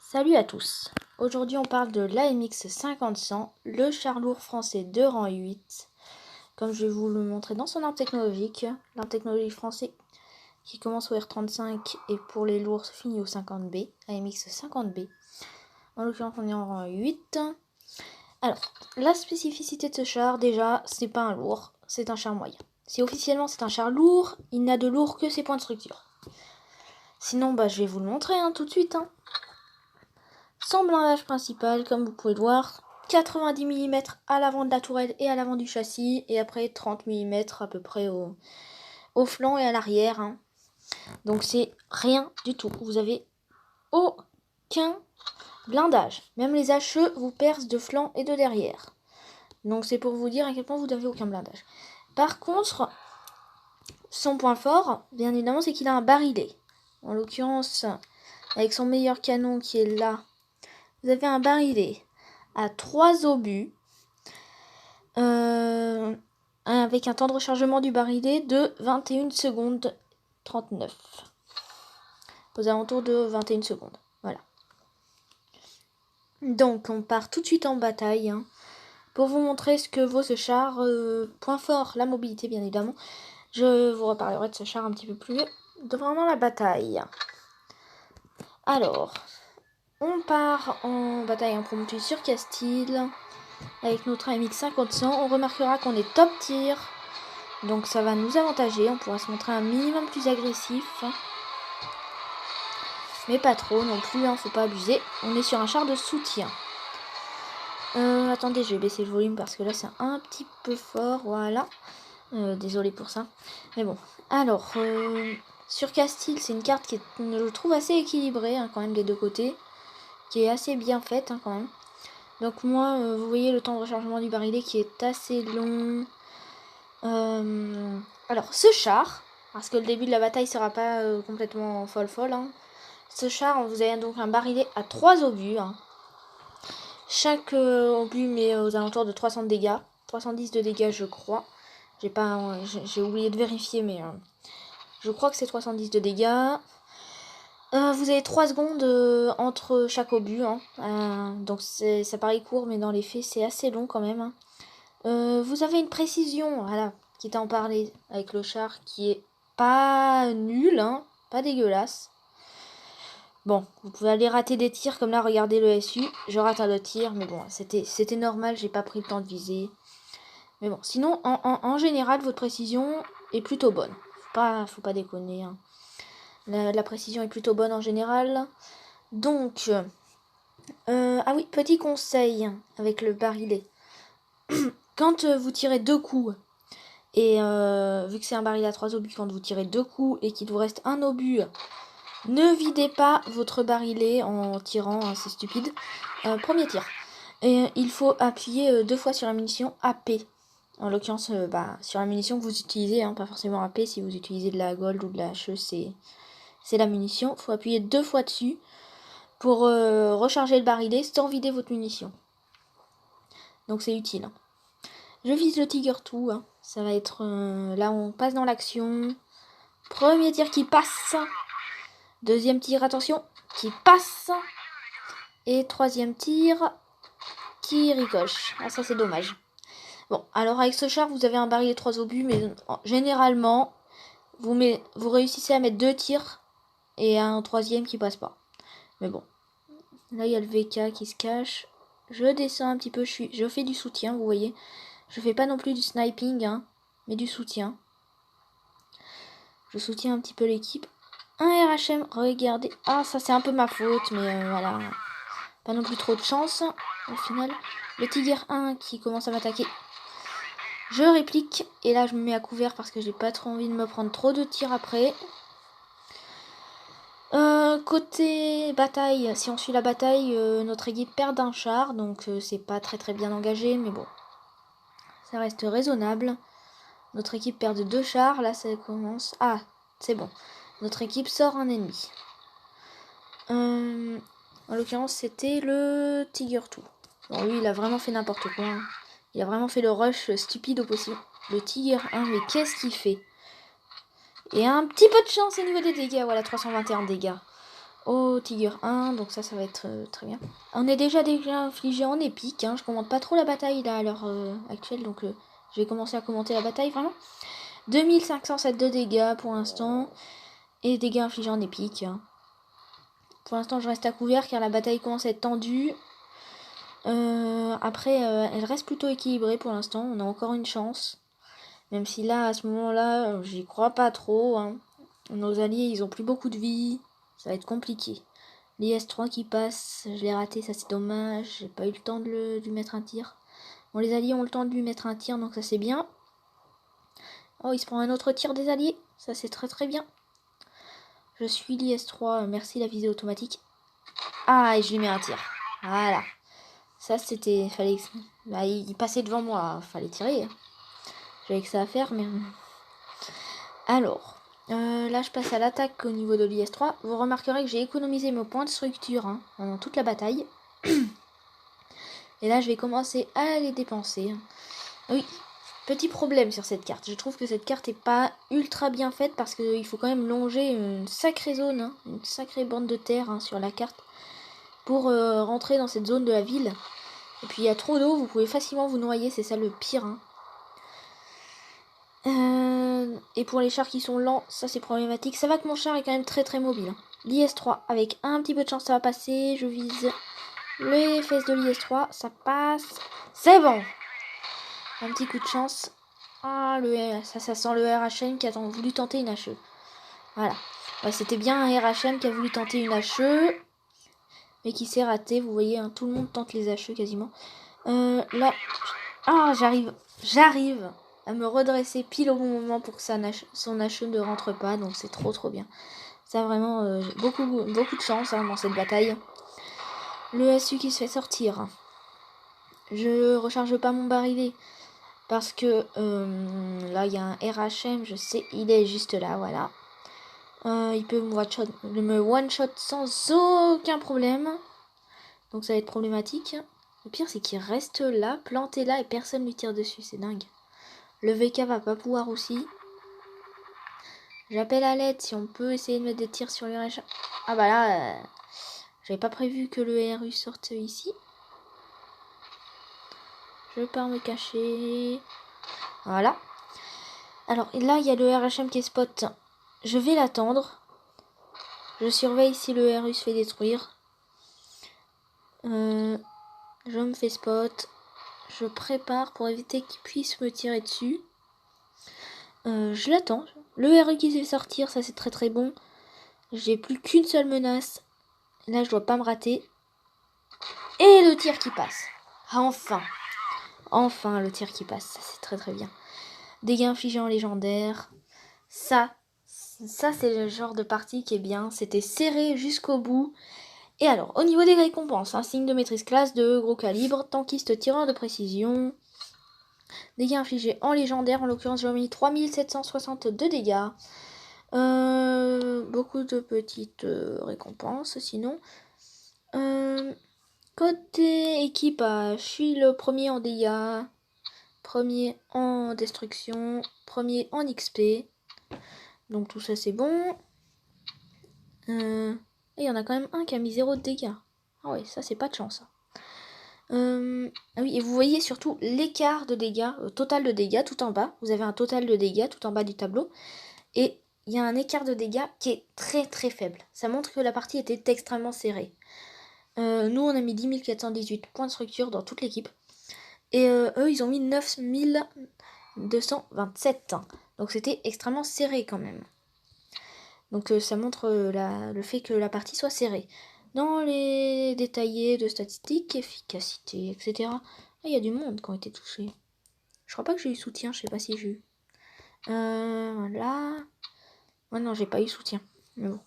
Salut à tous. Aujourd'hui on parle de l'AMX 50-100, le char lourd français de rang 8. Comme je vais vous le montrer dans son arbre technologique. L'arbre technologique français qui commence au R35 et pour les lourds finit au 50B, AMX 50B. En l'occurrence on est en rang 8. Alors, la spécificité de ce char, déjà, c'est pas un lourd, c'est un char moyen. Si officiellement c'est un char lourd, il n'a de lourd que ses points de structure. Sinon, je vais vous le montrer tout de suite. Son blindage principal, comme vous pouvez le voir, 90 mm à l'avant de la tourelle et à l'avant du châssis, et après 30 mm à peu près au flanc et à l'arrière. Donc c'est rien du tout. Vous avez aucun blindage. Même les HE vous percent de flanc et de derrière. Donc c'est pour vous dire à quel point vous n'avez aucun blindage. Par contre, son point fort, bien évidemment, c'est qu'il a un barillet. En l'occurrence, avec son meilleur canon qui est là, vous avez un barillet à 3 obus avec un temps de rechargement du barillet de 21 secondes 39. Aux alentours de 21 secondes. Voilà. Donc on part tout de suite en bataille pour vous montrer ce que vaut ce char. Point fort, la mobilité bien évidemment. Je vous reparlerai de ce char un petit peu plus pendant la bataille. Alors, on part en bataille impromptue sur Castille. Avec notre AMX 50-100, on remarquera qu'on est top tir. Donc ça va nous avantager. On pourra se montrer un minimum plus agressif. Mais pas trop non plus, faut pas abuser. On est sur un char de soutien. Attendez, je vais baisser le volume parce que là c'est un petit peu fort. Voilà. Désolé pour ça. Mais bon. Alors, sur Castille, c'est une carte qui est, je trouve, assez équilibrée quand même des deux côtés. Qui est assez bien faite quand même. Donc moi, vous voyez le temps de rechargement du barillet qui est assez long. Alors ce char, parce que le début de la bataille sera pas complètement folle. Ce char, vous avez donc un barillet à 3 obus. Chaque obus met aux alentours de 300 de dégâts. 310 de dégâts je crois. J'ai oublié de vérifier mais je crois que c'est 310 de dégâts. Vous avez 3 secondes entre chaque obus. Donc ça paraît court, mais dans les faits, c'est assez long quand même. Vous avez une précision, voilà, quitte à en parler avec le char, qui est pas nulle, pas dégueulasse. Bon, vous pouvez aller rater des tirs, comme là, regardez le SU. Je rate un autre tir, mais bon, c'était normal, j'ai pas pris le temps de viser. Mais bon, sinon, en général, votre précision est plutôt bonne. Faut pas déconner. La précision est plutôt bonne en général. Donc, ah oui, petit conseil avec le barillet. Quand vous tirez 2 coups, et vu que c'est un barillet à 3 obus, quand vous tirez 2 coups et qu'il vous reste un obus, ne videz pas votre barillet en tirant, c'est stupide. Premier tir. Et il faut appuyer 2 fois sur la munition AP. En l'occurrence, sur la munition que vous utilisez, pas forcément AP. Si vous utilisez de la gold ou de la HE, c'est la munition. Il faut appuyer 2 fois dessus pour recharger le barillet sans vider votre munition. Donc c'est utile. Je vise le Tiger 2. Ça va être là on passe dans l'action. Premier tir qui passe. Deuxième tir, attention, qui passe. Et troisième tir qui ricoche. Ah ça c'est dommage. Bon, alors avec ce char vous avez un barillet 3 obus, mais généralement vous réussissez à mettre 2 tirs et un troisième qui passe pas. Mais bon, là il y a le VK qui se cache. Je descends un petit peu, je fais du soutien, vous voyez. Je fais pas non plus du sniping, mais du soutien. Je soutiens un petit peu l'équipe. Un RHM, regardez. Ah, ça c'est un peu ma faute, mais voilà. Pas non plus trop de chance, au final. Le Tiger 1 qui commence à m'attaquer. Je réplique, et là je me mets à couvert parce que j'ai pas trop envie de me prendre trop de tirs après. Côté bataille, si on suit la bataille, notre équipe perd d'un char, donc c'est pas très bien engagé, mais bon. Ça reste raisonnable. Notre équipe perd de 2 chars, là ça commence. Ah, c'est bon. Notre équipe sort un ennemi. En l'occurrence, c'était le Tiger 2. Bon, lui, il a vraiment fait n'importe quoi. Il a vraiment fait le rush stupide au possible. Le Tiger 1, mais qu'est-ce qu'il fait? Et un petit peu de chance au niveau des dégâts. Voilà, 321 dégâts. au Tiger 1, donc ça va être très bien. On est déjà infligé en épique, hein. Je commente pas trop la bataille là à l'heure actuelle, donc je vais commencer à commenter la bataille vraiment. 2507 de dégâts pour l'instant, et dégâts infligés en épique. Hein. Pour l'instant je reste à couvert car la bataille commence à être tendue. Après elle reste plutôt équilibrée pour l'instant, on a encore une chance. Même si là à ce moment là j'y crois pas trop. Hein. Nos alliés ils ont plus beaucoup de vie, ça va être compliqué. L'IS-3 qui passe, je l'ai raté, ça c'est dommage, j'ai pas eu le temps de lui mettre un tir. Bon, les alliés ont le temps de lui mettre un tir, donc ça c'est bien. Oh, il se prend un autre tir des alliés, ça c'est très très bien. Je suis l'IS-3, merci la visée automatique. Ah, et je lui mets un tir. Voilà. Ça c'était, fallait, bah, il passait devant moi, fallait tirer. J'avais que ça à faire, mais... Alors, là je passe à l'attaque au niveau de l'IS-3. Vous remarquerez que j'ai économisé mes points de structure hein, pendant toute la bataille. Et là je vais commencer à les dépenser. Oui, petit problème sur cette carte. Je trouve que cette carte est pas ultra bien faite parce qu'il faut quand même longer une sacrée zone, hein, une sacrée bande de terre hein, sur la carte pour rentrer dans cette zone de la ville. Et puis il y a trop d'eau, vous pouvez facilement vous noyer, c'est ça le pire. Hein. Et pour les chars qui sont lents, ça c'est problématique. Ça va que mon char est quand même très très mobile. Hein. L'IS-3, avec un petit peu de chance ça va passer. Je vise les fesses de l'IS-3, ça passe. C'est bon. Un petit coup de chance. Ah, ça sent le RHM qui a voulu tenter une HE. Voilà. Ouais, c'était bien un RHM qui a voulu tenter une HE. Mais qui s'est raté. Vous voyez, hein, tout le monde tente les HE quasiment. Là. Ah, j'arrive à me redresser pile au bon moment pour que son HE ne rentre pas. Donc c'est trop trop bien. Ça a vraiment beaucoup de chance hein, dans cette bataille. Le SU qui se fait sortir. Je recharge pas mon barillet. Parce que là, il y a un RHM, je sais, il est juste là, voilà. Il peut me one-shot sans aucun problème. Donc ça va être problématique. Le pire, c'est qu'il reste là, planté là, et personne lui tire dessus. C'est dingue. Le VK va pas pouvoir aussi. J'appelle à l'aide si on peut essayer de mettre des tirs sur le RHM. Ah bah là, j'avais pas prévu que le RU sorte ici. Je pars me cacher. Voilà. Alors là, il y a le RHM qui est spot. Je vais l'attendre. Je surveille si le RU se fait détruire. Je me fais spot. Je prépare pour éviter qu'il puisse me tirer dessus. Je l'attends. Le RU qui se fait sortir, ça c'est très très bon. J'ai plus qu'une seule menace. Là, je dois pas me rater. Et le tir qui passe. Enfin. Enfin, le tir qui passe. Ça c'est très très bien. Dégâts infligés en légendaire. Ça c'est le genre de partie qui est bien. C'était serré jusqu'au bout. Et alors, au niveau des récompenses, un signe de maîtrise classe de gros calibre, tankiste tireur de précision. Dégâts infligés en légendaire, en l'occurrence j'ai mis 3762 dégâts. Beaucoup de petites récompenses sinon. Côté équipage, je suis le premier en dégâts, premier en destruction, premier en XP. Donc tout ça c'est bon. Et il y en a quand même un qui a mis 0 de dégâts. Ah ouais, ça c'est pas de chance. Ah oui, et vous voyez surtout l'écart de dégâts, total de dégâts tout en bas. Vous avez un total de dégâts tout en bas du tableau. Et il y a un écart de dégâts qui est très très faible. Ça montre que la partie était extrêmement serrée. Nous, on a mis 10 418 points de structure dans toute l'équipe. Et eux, ils ont mis 9 227. Donc c'était extrêmement serré quand même. Donc ça montre le fait que la partie soit serrée. Dans les détaillés de statistiques, efficacité, etc. Il y a du monde qui ont été touchés. Je crois pas que j'ai eu soutien, je sais pas si j'ai eu. Voilà. Ouais, non, j'ai pas eu soutien. Mais bon.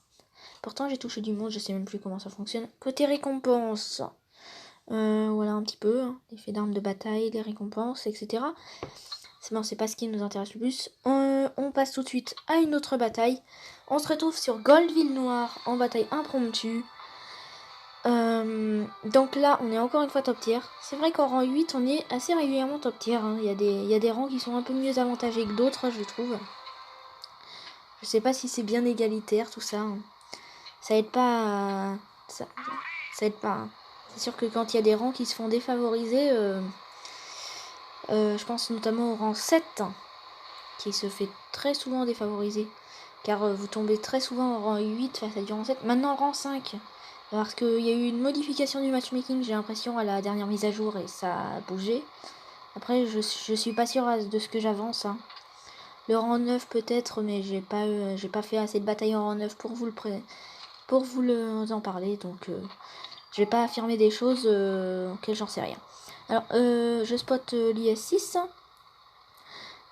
Pourtant, j'ai touché du monde, je sais même plus comment ça fonctionne. Côté récompense. Voilà un petit peu. Hein, l'effet d'armes de bataille, les récompenses, etc. C'est pas ce qui nous intéresse le plus. On passe tout de suite à une autre bataille. On se retrouve sur Goldville Noire en bataille impromptue. Donc là, on est encore une fois top tier. C'est vrai qu'en rang 8, on est assez régulièrement top tier. Hein. Il y a des rangs qui sont un peu mieux avantagés que d'autres, je trouve. Je sais pas si c'est bien égalitaire tout ça. Hein. ça aide pas ça aide pas. Hein. C'est sûr que quand il y a des rangs qui se font défavoriser, je pense notamment au rang 7, hein, qui se fait très souvent défavoriser. Car vous tombez très souvent au rang 8 face à du rang 7. Maintenant rang 5. Parce qu'il y a eu une modification du matchmaking, j'ai l'impression, à la dernière mise à jour et ça a bougé. Après, je suis pas sûre de ce que j'avance. Hein. Le rang 9 peut-être, mais j'ai pas fait assez de batailles en rang 9 pour vous en parler. Donc, je vais pas affirmer des choses auxquelles j'en sais rien. Alors, je spot l'IS6.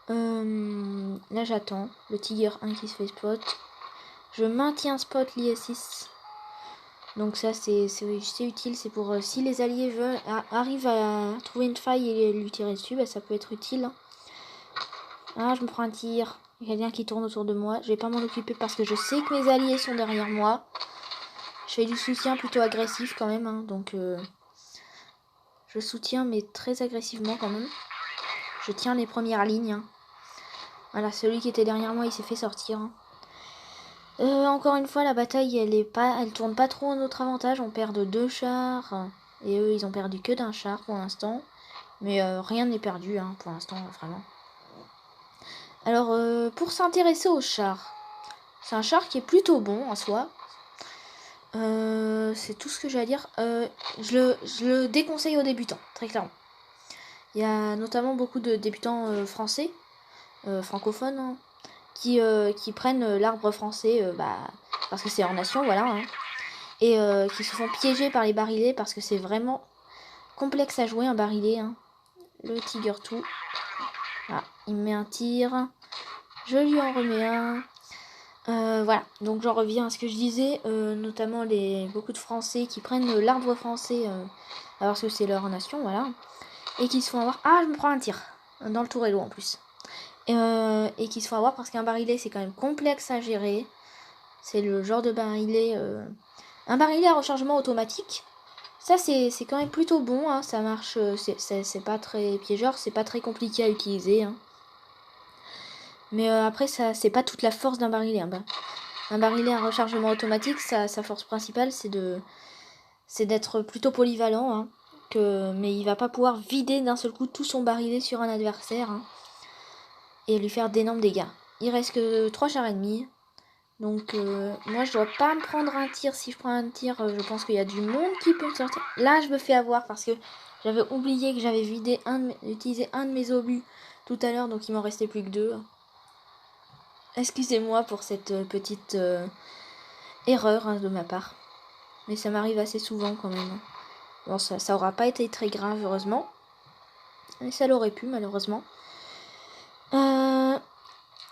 Là, j'attends. Le Tiger 1 qui se fait spot. Je maintiens spot l'IS6. Donc ça, c'est utile. C'est pour si les alliés arrivent à trouver une faille et lui tirer dessus, bah, ça peut être utile. Hein. Ah, je me prends un tir. Il y a quelqu'un qui tourne autour de moi. Je vais pas m'en occuper parce que je sais que mes alliés sont derrière moi. Je fais du soutien plutôt agressif quand même. Hein, donc, je soutiens, mais très agressivement quand même. Je tiens les premières lignes. Hein. Voilà, celui qui était derrière moi, il s'est fait sortir. Hein. Encore une fois, la bataille, elle tourne pas trop en notre avantage. On perd de 2 chars. Et eux, ils ont perdu que d'un char pour l'instant. Mais rien n'est perdu hein, pour l'instant, vraiment. Alors, pour s'intéresser au char. C'est un char qui est plutôt bon en soi. C'est tout ce que j'ai à dire. Je le déconseille aux débutants, très clairement. Il y a notamment beaucoup de débutants français, francophones, hein, qui prennent l'arbre français parce que c'est hors nation, voilà. Hein, et qui se font piéger par les barilets parce que c'est vraiment complexe à jouer un barillet. Hein. Le Tiger 2. Voilà, il me met un tir. Je lui en remets un. Voilà, donc j'en reviens à ce que je disais, notamment beaucoup de Français qui prennent l'arbre français parce que c'est leur nation, voilà, et qui se font avoir. Ah, je me prends un tir dans le tourello en plus. Et qui se font avoir parce qu'un barillet c'est quand même complexe à gérer. C'est le genre de barillet. Un barillet à rechargement automatique. Ça c'est quand même plutôt bon, hein, ça marche, c'est pas très piégeur, c'est pas très compliqué à utiliser. Hein. Mais après, ça c'est pas toute la force d'un barillet. Hein. Un barillet à rechargement automatique, sa force principale, c'est d'être plutôt polyvalent. Hein, mais il va pas pouvoir vider d'un seul coup tout son barillet sur un adversaire hein, et lui faire d'énormes dégâts. Il reste que 3 chars ennemis. Donc moi je dois pas me prendre un tir. Si je prends un tir, je pense qu'il y a du monde qui peut me sortir. Là je me fais avoir parce que j'avais oublié que j'avais utilisé un de mes obus tout à l'heure. Donc il m'en restait plus que 2. Excusez-moi pour cette petite erreur hein, de ma part. Mais ça m'arrive assez souvent quand même. Bon, ça aura pas été très grave, heureusement. Mais ça l'aurait pu, malheureusement.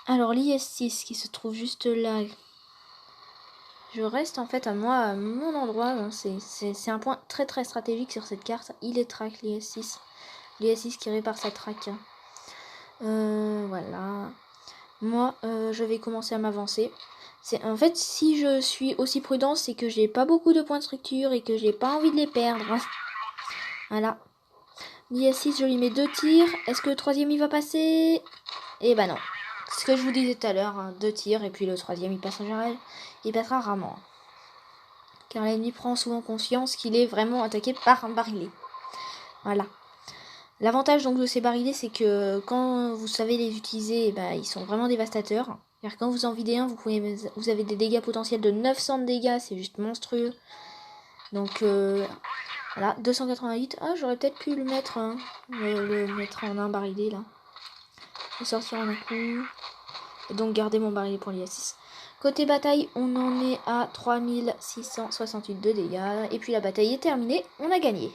Alors, l'IS6 qui se trouve juste là. Je reste en fait à mon endroit. Hein. C'est un point très très stratégique sur cette carte. Il est track, l'IS6. L'IS6 qui répare sa track. Voilà. Moi, je vais commencer à m'avancer. En fait, si je suis aussi prudent, c'est que j'ai pas beaucoup de points de structure et que j'ai pas envie de les perdre. Voilà. L'IS6, je lui mets 2 tirs. Est-ce que le troisième, il va passer? Eh ben non. C'est ce que je vous disais tout à l'heure. Hein. 2 tirs et puis le troisième, il passera rarement. Car l'ennemi prend souvent conscience qu'il est vraiment attaqué par un barillet. Voilà. L'avantage donc de ces barilets, c'est que quand vous savez les utiliser, ils sont vraiment dévastateurs. Car quand vous en videz un, vous avez des dégâts potentiels de 900 de dégâts, c'est juste monstrueux. Donc voilà, 288. Ah, j'aurais peut-être pu le mettre en un barillet là. Le sortir en un coup. Et donc garder mon barillet pour l'IS6. Côté bataille, on en est à 3668 de dégâts. Et puis la bataille est terminée, on a gagné.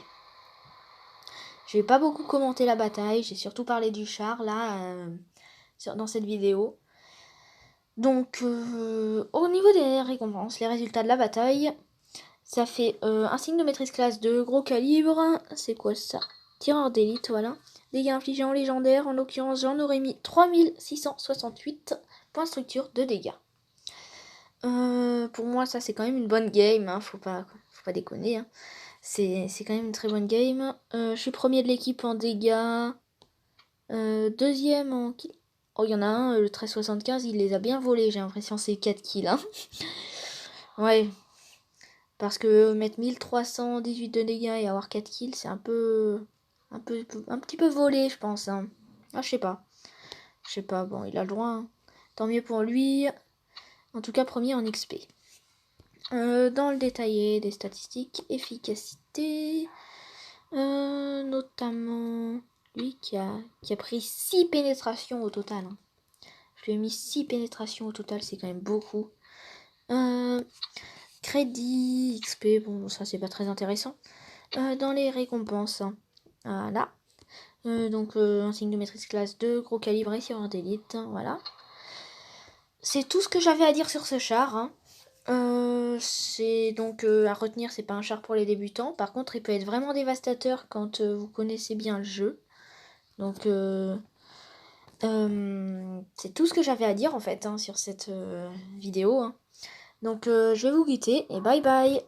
Je vais pas beaucoup commenter la bataille, j'ai surtout parlé du char là dans cette vidéo. Donc au niveau des récompenses, les résultats de la bataille, ça fait un signe de maîtrise classe 2, gros calibre, c'est quoi ça? Tireur d'élite, voilà. Dégâts infligés en légendaire, en l'occurrence j'en aurais mis 3668 points structure de dégâts. Pour moi ça c'est quand même une bonne game, hein, faut pas déconner. Hein. C'est quand même une très bonne game. Je suis premier de l'équipe en dégâts. Deuxième en kill. Oh, il y en a un, le 1375, il les a bien volés. J'ai l'impression c'est 4 kills. Hein. Ouais, Parce que mettre 1318 de dégâts et avoir 4 kills, c'est un petit peu volé, je pense. Hein. Ah, je sais pas. Je sais pas, bon, il a le droit. Hein. Tant mieux pour lui. En tout cas, premier en XP. Dans le détaillé des statistiques, efficacité, notamment lui qui a pris 6 pénétrations au total. Hein. Je lui ai mis 6 pénétrations au total, c'est quand même beaucoup. Crédit, XP, bon ça c'est pas très intéressant. Dans les récompenses, hein. Voilà. Donc un signe de maîtrise classe 2, gros calibre et tireur d'élite, hein, voilà. C'est tout ce que j'avais à dire sur ce char. Hein. C'est donc à retenir, c'est pas un char pour les débutants. Par contre, il peut être vraiment dévastateur quand vous connaissez bien le jeu. Donc c'est tout ce que j'avais à dire en fait hein, sur cette vidéo. Hein. Donc je vais vous quitter et bye bye.